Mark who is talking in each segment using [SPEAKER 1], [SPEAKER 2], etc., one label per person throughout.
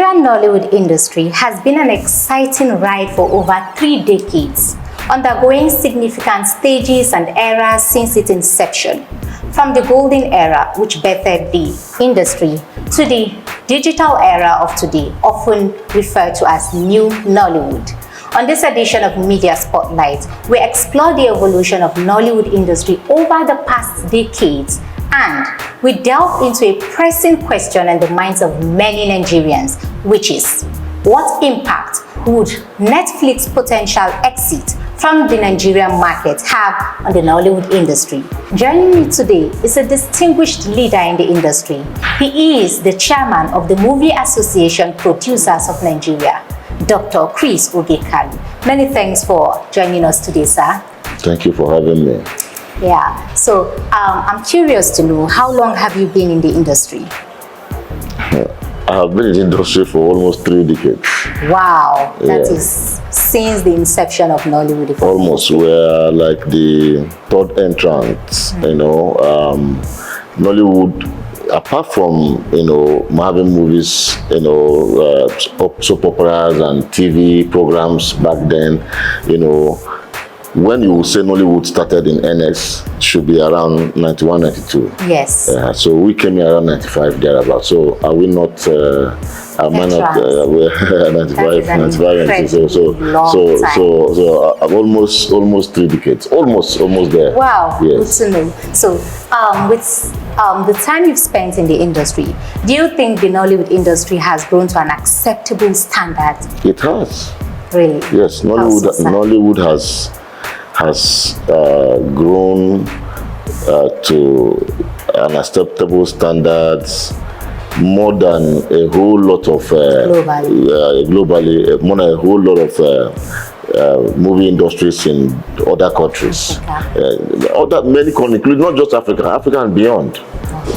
[SPEAKER 1] Nigerian Nollywood industry has been an exciting ride for over 3 decades, undergoing significant stages and eras since its inception. From the golden era, which birthed the industry, to the digital era of today, often referred to as New Nollywood. On this edition of Media Spotlight, we explore the evolution of Nollywood industry over the past decades, and we delve into a pressing question in the minds of many Nigerians, which is, what impact would Netflix's potential exit from the Nigerian market have on the Nollywood industry? Joining me today is a distinguished leader in the industry. He is the chairman of the Movie Association Producers of Nigeria, Dr. Chris Oge Kalu. Many thanks for joining us today, sir.
[SPEAKER 2] Thank you for having me.
[SPEAKER 1] Yeah, so I'm curious to know, how long have you been in the industry?
[SPEAKER 2] I have been in the industry for almost 3 decades.
[SPEAKER 1] Wow, that is since the inception of Nollywood.
[SPEAKER 2] Almost, we're like the 3rd entrant, Nollywood, apart from, having movies, soap operas and TV programs back then, when you say Nollywood started in NS, should be around 91, 92.
[SPEAKER 1] Yes.
[SPEAKER 2] So we came here around 95, thereabouts. So are we not, we're 95, 96. So almost 3 decades. Almost there.
[SPEAKER 1] Wow,
[SPEAKER 2] yes.
[SPEAKER 1] Good to know. So with the time you've spent in the industry, do you think the Nollywood industry has grown to an acceptable standard?
[SPEAKER 2] It has.
[SPEAKER 1] Really?
[SPEAKER 2] Yes, Nollywood has grown to an acceptable standards more than a whole lot of globally, more than a whole lot of movie industries in other countries. Many countries, including not just Africa and beyond.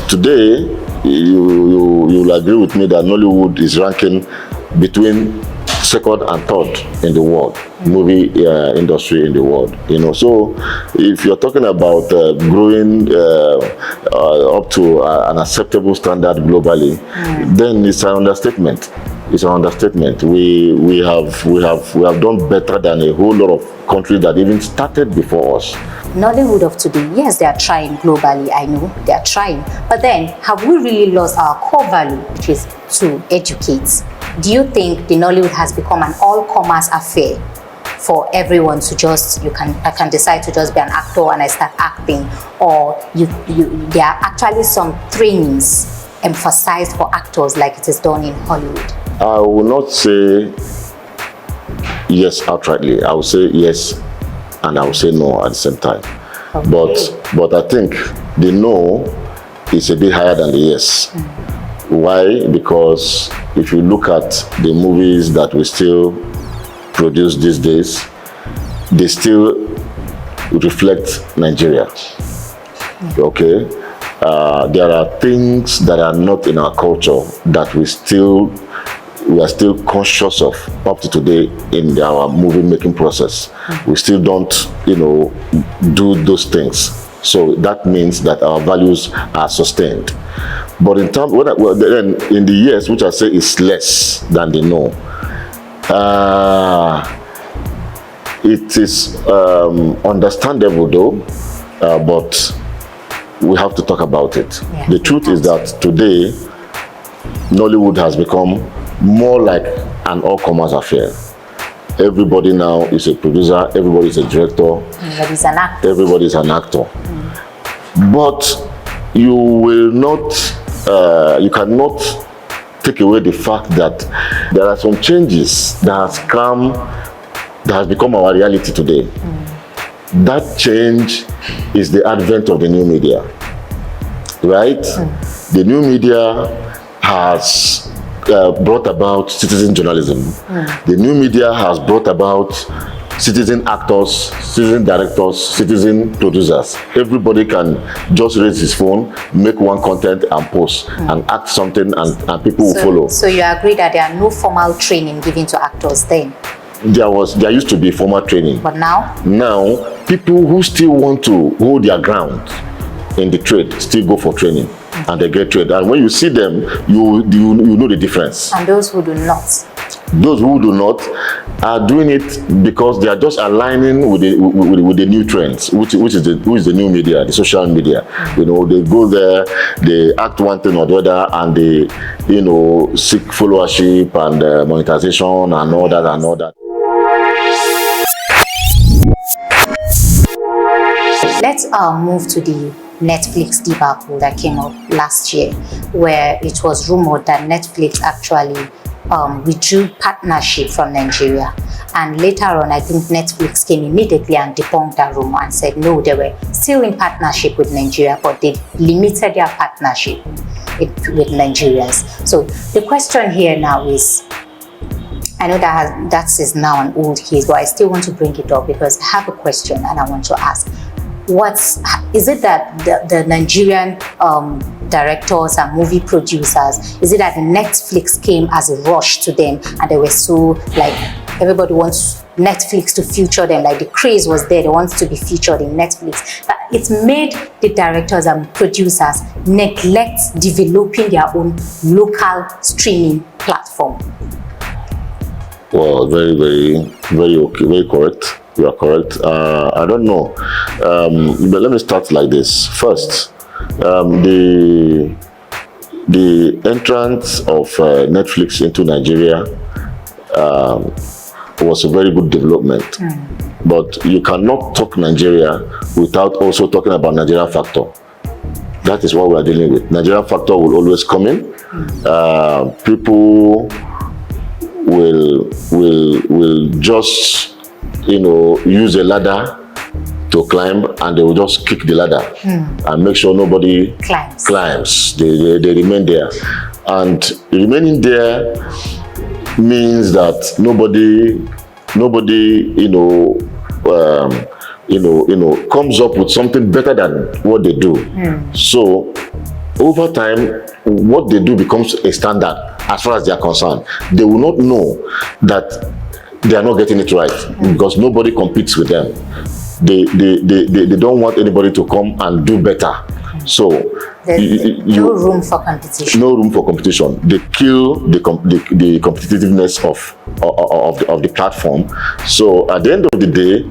[SPEAKER 2] Today, you'll agree with me that Nollywood is ranking between 2nd and 3rd in the world, movie industry in the world. So if you're talking about growing up to an acceptable standard globally, then it's an understatement. It's an understatement. We have done better than a whole lot of countries that even started before us.
[SPEAKER 1] Nollywood of today, yes, they are trying globally, I know, they are trying. But then, have we really lost our core value, which is to educate? Do you think the Nollywood has become an all-commerce affair for everyone to just, I can decide to just be an actor and I start acting, or there are actually some trainings emphasized for actors like it is done in Hollywood?
[SPEAKER 2] I will not say yes outrightly. I will say yes and I will say no at the same time. Okay. But I think the no is a bit higher than the yes. Why? Because if you look at the movies that we still produce these days, they still reflect Nigeria. Okay? There are things that are not in our culture that we are still conscious of up to today in our movie making process. We still don't, do those things. So that means that our values are sustained. But in terms, then in the yes, which I say is less than the no, it is understandable though, but we have to talk about it. Yeah, the truth is that today, Nollywood has become more like an all-commerce affair. Everybody now is a producer, everybody is a director,
[SPEAKER 1] everybody's an actor.
[SPEAKER 2] Everybody's an actor. But you will not, you cannot take away the fact that there are some changes that has become our reality today. That change is the advent of the new media, right? The new media has brought about citizen journalism. The new media has brought about citizen actors, citizen directors, citizen producers. Everybody can just raise his phone, make one content and post and act something and people will follow.
[SPEAKER 1] So you agree that there are no formal training given to actors then?
[SPEAKER 2] There used to be formal training.
[SPEAKER 1] But now?
[SPEAKER 2] Now, people who still want to hold their ground in the trade still go for training. and they get trained. And when you see them, you know the difference.
[SPEAKER 1] And those who do not?
[SPEAKER 2] Those who do not are doing it because they are just aligning with the new trends, which is the new media, the social media. You know, they go there, they act one thing or the other, and they, you know, seek followership and monetization and all that and all that.
[SPEAKER 1] Let's move to the Netflix debacle that came up last year, where it was rumored that Netflix actually withdrew partnership from Nigeria. And later on, I think Netflix came immediately and debunked that rumor and said, no, they were still in partnership with Nigeria, but they limited their partnership with Nigerians. So the question here now is, I know that is now an old case, but I still want to bring it up because I have a question and I want to ask. Is it that the Nigerian directors and movie producers, is it that Netflix came as a rush to them and they were so, like, everybody wants Netflix to feature them, like the craze was there, they want to be featured in Netflix, but it's made the directors and producers neglect developing their own local streaming platform?
[SPEAKER 2] Well, very okay, very correct. You are correct. I don't know, but let me start like this. First, the entrance of Netflix into Nigeria was a very good development. But you cannot talk Nigeria without also talking about Nigerian factor. That is what we are dealing with. Nigerian factor will always come in. People will just, you know, use a ladder to climb, and they will just kick the ladder and make sure nobody climbs. They remain there, and remaining there means that nobody comes up with something better than what they do. So over time, what they do becomes a standard as far as they are concerned. They will not know that they are not getting it right because nobody competes with them. They don't want anybody to come and do better. So
[SPEAKER 1] no room for competition.
[SPEAKER 2] No room for competition. They kill the competitiveness of the platform. So at the end of the day,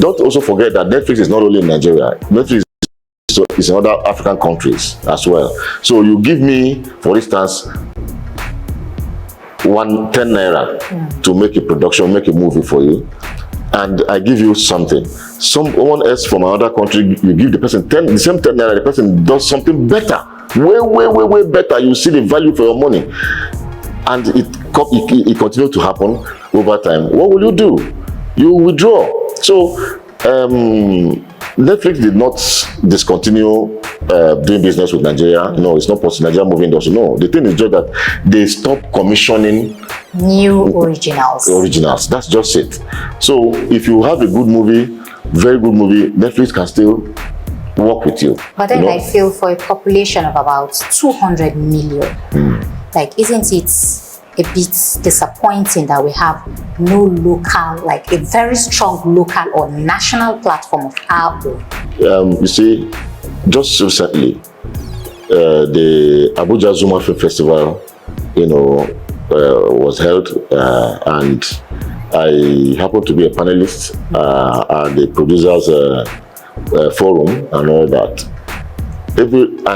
[SPEAKER 2] don't also forget that Netflix is not only in Nigeria. Netflix is in other African countries as well. So you give me, for instance, 10 naira to make a production, make a movie for you, and I give you something. Someone else from another country, you give the person the same 10 naira, the person does something better, way better. You see the value for your money, and it continues to happen over time. What will you do? You withdraw. So Netflix did not discontinue doing business with Nigeria. No, it's not possible. Nigeria movie industry. No, the thing is just that they stopped commissioning
[SPEAKER 1] new originals. That's just it. So if you have a good movie, very good movie, Netflix can still work with you. But then I feel for a population of about 200 million, like, isn't it a bit disappointing that we have no local, like a very strong local or national platform of our own?
[SPEAKER 2] You see, just recently, the Abuja Zuma Film Festival, was held, and I happened to be a panelist at the producers forum and all that. I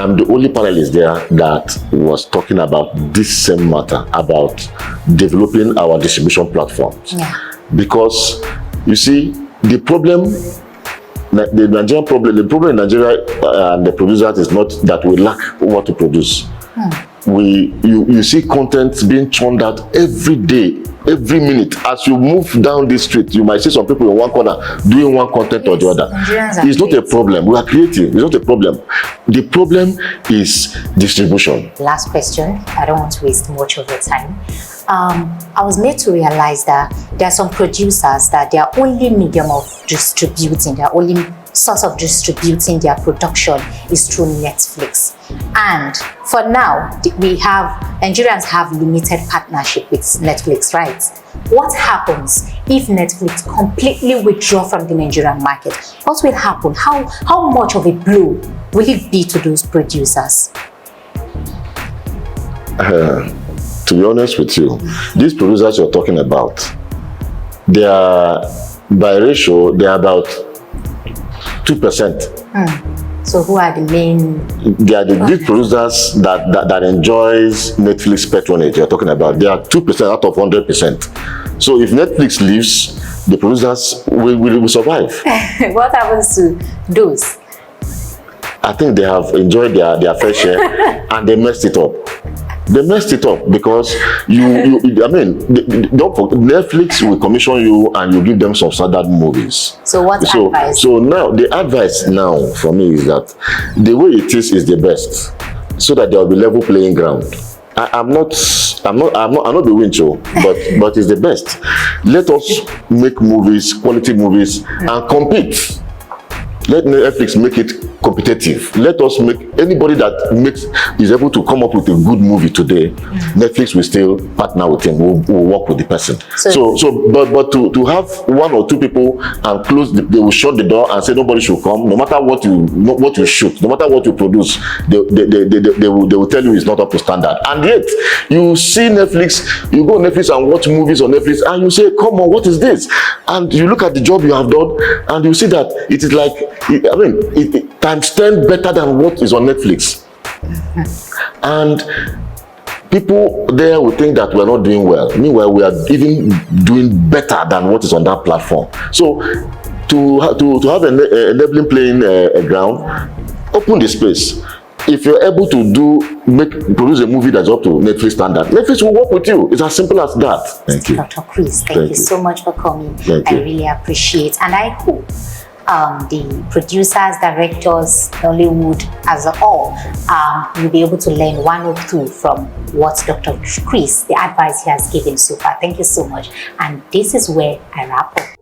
[SPEAKER 2] am the only panelist there that was talking about this same matter, about developing our distribution platforms.
[SPEAKER 1] Yeah. Because
[SPEAKER 2] you see, the problem in Nigeria and the producers is not that we lack what to produce. You see content being churned out every day, every minute. As you move down the street, you might see some people in one corner doing one content or the other. It's not a problem. We are creative. It's not a problem. The problem is distribution. Last question.
[SPEAKER 1] I don't want to waste much of your time. I was made to realize that there are some producers that their only medium of distributing, their only source of distributing their production is through Netflix. And for now, Nigerians have limited partnership with Netflix, right? What happens if Netflix completely withdraw from the Nigerian market? What will happen? How much of a blow will it be to those producers?
[SPEAKER 2] To be honest with you, these producers you're talking about, they are, by ratio, they are about 2%.
[SPEAKER 1] So who are the main?
[SPEAKER 2] They are the big producers that enjoys Netflix patronage you're talking about. They are 2% out of 100%. So if Netflix leaves, the producers will survive.
[SPEAKER 1] What happens to those?
[SPEAKER 2] I think they have enjoyed their fair share and they messed it up. They messed it up because don't forget, Netflix will commission you and you give them some standard movies.
[SPEAKER 1] So what advice?
[SPEAKER 2] So now the advice now for me is that the way it is the best, so that there will be level playing ground. I'm not the wincho, but it's the best. Let us make movies, quality movies, and compete. Let Netflix make it competitive. Let us make anybody that is able to come up with a good movie today. Netflix will still partner with him. Will work with the person. But to have one or two people and close, they will shut the door and say nobody should come. No matter what you shoot, no matter what you produce, they will tell you it's not up to standard. And yet you see Netflix, you go on Netflix and watch movies on Netflix, and you say, come on, what is this? And you look at the job you have done, and you see that it is like, it times 10 better than what is on Netflix. And people there will think that we're not doing well. Meanwhile, we are even doing better than what is on that platform. So to have an enabling playing ground, open the space. If you're able to produce a movie that's up to Netflix standard, Netflix will work with you. It's as simple as that. Thank you.
[SPEAKER 1] Dr. Chris, thank you so much for coming. I really appreciate, and I hope the producers, directors, Nollywood as a whole, will be able to learn one or two from what Dr. Chris, the advice he has given so far. Thank you so much. And this is where I wrap up.